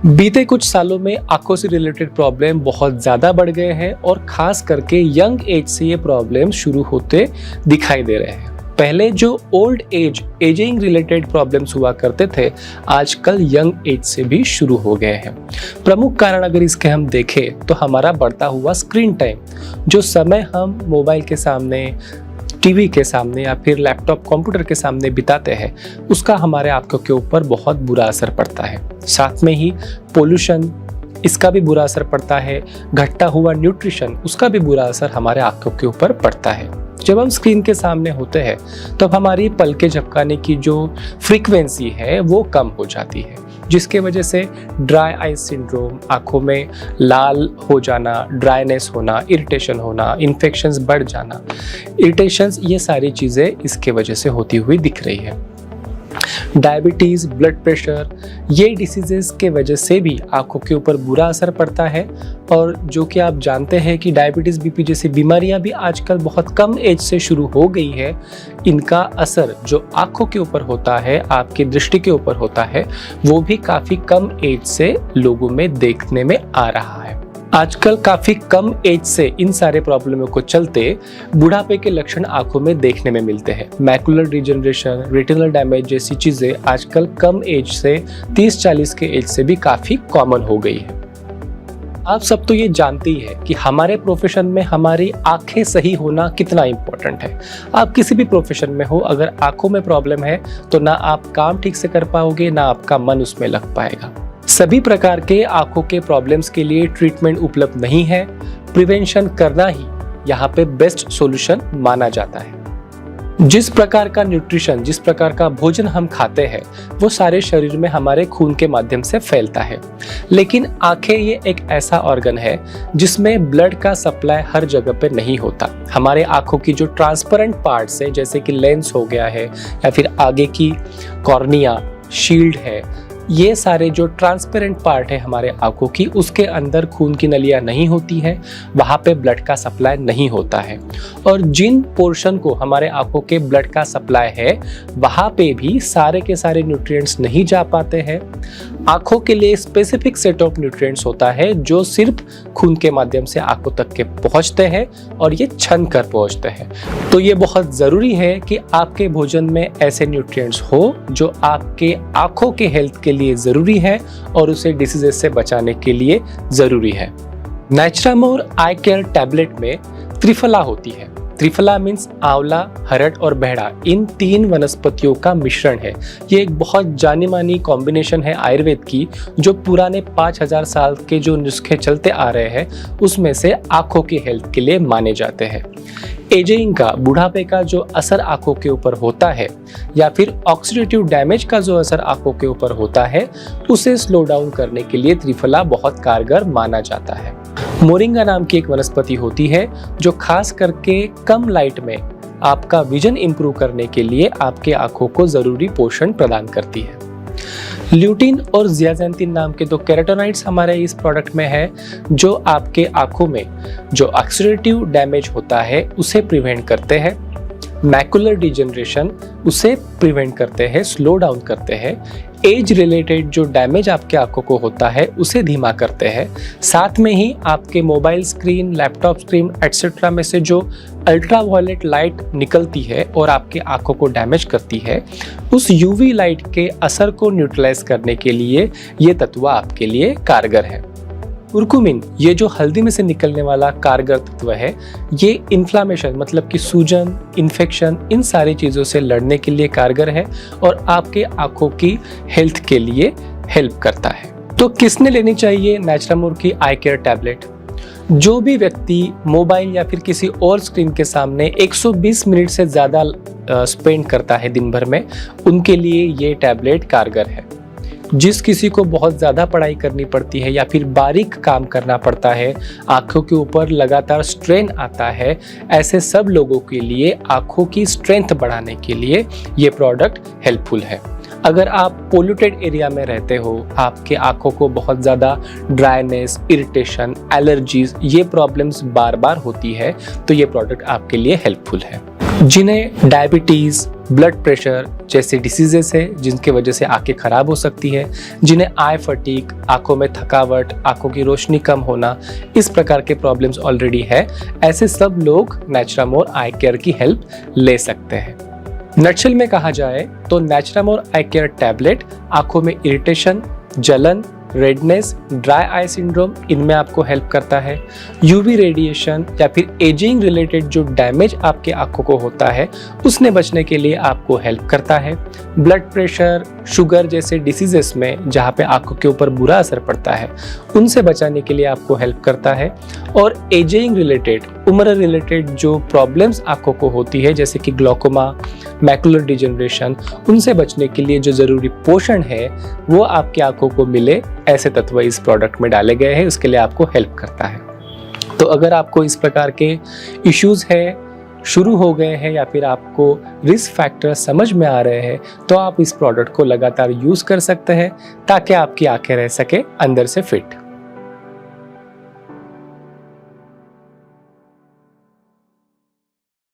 बीते कुछ सालों में आंखों से रिलेटेड प्रॉब्लम बहुत ज़्यादा बढ़ गए हैं और ख़ास करके यंग एज से ये प्रॉब्लम शुरू होते दिखाई दे रहे हैं। पहले जो old age ageing related problems हुआ करते थे, आजकल यंग एज से भी शुरू हो गए हैं। प्रमुख कारण अगर इसके हम देखें तो हमारा बढ़ता हुआ स्क्रीन टाइम, जो समय हम मोबाइल के सामने, टीवी के सामने या फिर लैपटॉप कंप्यूटर के सामने बिताते हैं, उसका हमारे आंखों के ऊपर बहुत बुरा असर पड़ता है। साथ में ही पोल्यूशन, इसका भी बुरा असर पड़ता है। घटता हुआ न्यूट्रिशन, उसका भी बुरा असर हमारे आंखों के ऊपर पड़ता है। जब हम स्क्रीन के सामने होते हैं तब हमारी पलकें झपकाने की जो फ्रीक्वेंसी है वो कम हो जाती है, जिसके वजह से ड्राई आई सिंड्रोम, आंखों में लाल हो जाना, ड्राइनेस होना, इरिटेशन होना, इन्फेक्शंस बढ़ जाना, इरिटेशंस, ये सारी चीज़ें इसके वजह से होती हुई दिख रही है। डायबिटीज़, ब्लड प्रेशर, ये डिसीजेस के वजह से भी आंखों के ऊपर बुरा असर पड़ता है। और जो कि आप जानते हैं कि डायबिटीज़, बीपी जैसी बीमारियां भी आजकल बहुत कम एज से शुरू हो गई है। इनका असर जो आंखों के ऊपर होता है, आपकी दृष्टि के ऊपर होता है, वो भी काफ़ी कम एज से लोगों में देखने में आ रहा है। आजकल काफ़ी कम एज से इन सारे प्रॉब्लमों को चलते बुढ़ापे के लक्षण आंखों में देखने में मिलते हैं। मैकुलर डिजनरेशन, रेटिनल डैमेज जैसी चीज़ें आजकल कम एज से 30-40 के एज से भी काफ़ी कॉमन हो गई है। आप सब तो ये जानते ही है कि हमारे प्रोफेशन में हमारी आंखें सही होना कितना इम्पोर्टेंट है। आप किसी भी प्रोफेशन में हो, अगर आंखों में प्रॉब्लम है तो ना आप काम ठीक से कर पाओगे, ना आपका मन उसमें लग पाएगा। सभी प्रकार के आंखों के प्रॉब्लम्स के लिए ट्रीटमेंट उपलब्ध नहीं है। प्रिवेंशन करना ही यहाँ पे बेस्ट सॉल्यूशन माना जाता है। जिस प्रकार का न्यूट्रिशन, जिस प्रकार का भोजन हम खाते हैं, वो सारे शरीर में हमारे खून के माध्यम से फैलता है। लेकिन आंखें ये एक ऐसा ऑर्गन है जिसमें ब्लड का सप्लाई हर जगह पे नहीं होता। हमारे आंखों की जो ट्रांसपेरेंट पार्ट्स है, जैसे कि लेंस हो गया है या फिर आगे की कॉर्निया, शील्ड है, ये सारे जो ट्रांसपेरेंट पार्ट है हमारे आंखों की, उसके अंदर खून की नलियां नहीं होती है, वहाँ पे ब्लड का सप्लाई नहीं होता है। और जिन पोर्शन को हमारे आंखों के ब्लड का सप्लाई है, वहाँ पे भी सारे के सारे न्यूट्रिएंट्स नहीं जा पाते हैं। आंखों के लिए स्पेसिफिक सेट ऑफ न्यूट्रिएंट्स होता है जो सिर्फ खून के माध्यम से आंखों तक के पहुँचते हैं और ये छन कर पहुँचते हैं। तो ये बहुत ज़रूरी है कि आपके भोजन में ऐसे न्यूट्रिएंट्स हो जो आपके आंखों के हेल्थ के लिए ज़रूरी है और उसे डिसीजेस से बचाने के लिए ज़रूरी है। नेचुरामोर आई केयर टैबलेट में त्रिफला होती है। त्रिफला मीन्स आंवला, हरड़ और बेहड़ा, इन 3 वनस्पतियों का मिश्रण है। ये एक बहुत जानी मानी कॉम्बिनेशन है आयुर्वेद की, जो पुराने 5000 साल के जो नुस्खे चलते आ रहे हैं उसमें से आंखों की हेल्थ के लिए माने जाते हैं। एजिंग का, बुढ़ापे का जो असर आंखों के ऊपर होता है या फिर ऑक्सीडेटिव डैमेज का जो असर आंखों के ऊपर होता है, उसे स्लो डाउन करने के लिए त्रिफला बहुत कारगर माना जाता है। मोरिंगा नाम की एक वनस्पति होती है जो खास करके कम लाइट में आपका विजन इंप्रूव करने के लिए आपके आंखों को जरूरी पोषण प्रदान करती है। ल्यूटिन और जियाजेंथिन नाम के 2 कैरोटीनॉइड्स हमारे इस प्रोडक्ट में है, जो आपके आंखों में जो ऑक्सीडेटिव डैमेज होता है उसे प्रिवेंट करते हैं। मैकुलर डिजनरेशन, उसे प्रिवेंट करते हैं, स्लो डाउन करते हैं। एज रिलेटेड जो डैमेज आपके आंखों को होता है उसे धीमा करते हैं। साथ में ही आपके mobile screen, laptop screen etcetera में से जो अल्ट्रा वायलेट लाइट निकलती है और आपके आंखों को डैमेज करती है, उस यूवी लाइट के असर को न्यूट्रलाइज करने के लिए ये तत्व आपके लिए कारगर है। कुरकुमिन, ये जो हल्दी में से निकलने वाला कारगर तत्व है, ये इन्फ्लामेशन मतलब कि सूजन, इन्फेक्शन, इन सारी चीज़ों से लड़ने के लिए कारगर है और आपके आंखों की हेल्थ के लिए हेल्प करता है। तो किसने लेनी चाहिए नेचुरामोर की आई केयर टैबलेट? जो भी व्यक्ति मोबाइल या फिर किसी और स्क्रीन के सामने 120 मिनट से ज़्यादा स्पेंड करता है दिन भर में, उनके लिए ये टैबलेट कारगर है। जिस किसी को बहुत ज़्यादा पढ़ाई करनी पड़ती है या फिर बारीक काम करना पड़ता है, आँखों के ऊपर लगातार स्ट्रेन आता है, ऐसे सब लोगों के लिए आँखों की स्ट्रेंथ बढ़ाने के लिए ये प्रोडक्ट हेल्पफुल है। अगर आप पोल्यूटेड एरिया में रहते हो, आपके आँखों को बहुत ज़्यादा ड्राइनेस, इरिटेशन, एलर्जीज, ये प्रॉब्लम्स बार बार होती है, तो ये प्रोडक्ट आपके लिए हेल्पफुल है। जिन्हें डायबिटीज़, ब्लड प्रेशर जैसे डिसीजेस है जिनकी वजह से आंखें खराब हो सकती है, जिन्हें आई फटीग, आंखों में थकावट, आंखों की रोशनी कम होना, इस प्रकार के प्रॉब्लम्स ऑलरेडी है, ऐसे सब लोग नेचुरामोर आई केयर की हेल्प ले सकते हैं। नटशेल में कहा जाए तो नेचुरामोर आई केयर टैबलेट आंखों में इरिटेशन, जलन, रेडनेस, ड्राई आई सिंड्रोम, इनमें आपको हेल्प करता है। यूवी रेडिएशन या फिर एजिंग रिलेटेड जो डैमेज आपके आंखों को होता है उसने बचने के लिए आपको हेल्प करता है। ब्लड प्रेशर, शुगर जैसे डिसीजेस में जहाँ पे आंखों के ऊपर बुरा असर पड़ता है उनसे बचाने के लिए आपको हेल्प करता है। और एजिंग रिलेटेड, उम्र रिलेटेड जो प्रॉब्लम्स आंखों को होती है जैसे कि ग्लॉकोमा, मैकुलर डिजनरेशन, उनसे बचने के लिए जो ज़रूरी पोषण है वो आपकी आंखों को मिले, ऐसे तत्व इस प्रोडक्ट में डाले गए हैं, उसके लिए आपको हेल्प करता है। तो अगर आपको इस प्रकार के इश्यूज है शुरू हो गए हैं या फिर आपको रिस्क फैक्टर समझ में आ रहे हैं तो आप इस प्रोडक्ट को लगातार यूज़ कर सकते हैं ताकि आपकी आंखें रह सके अंदर से फिट।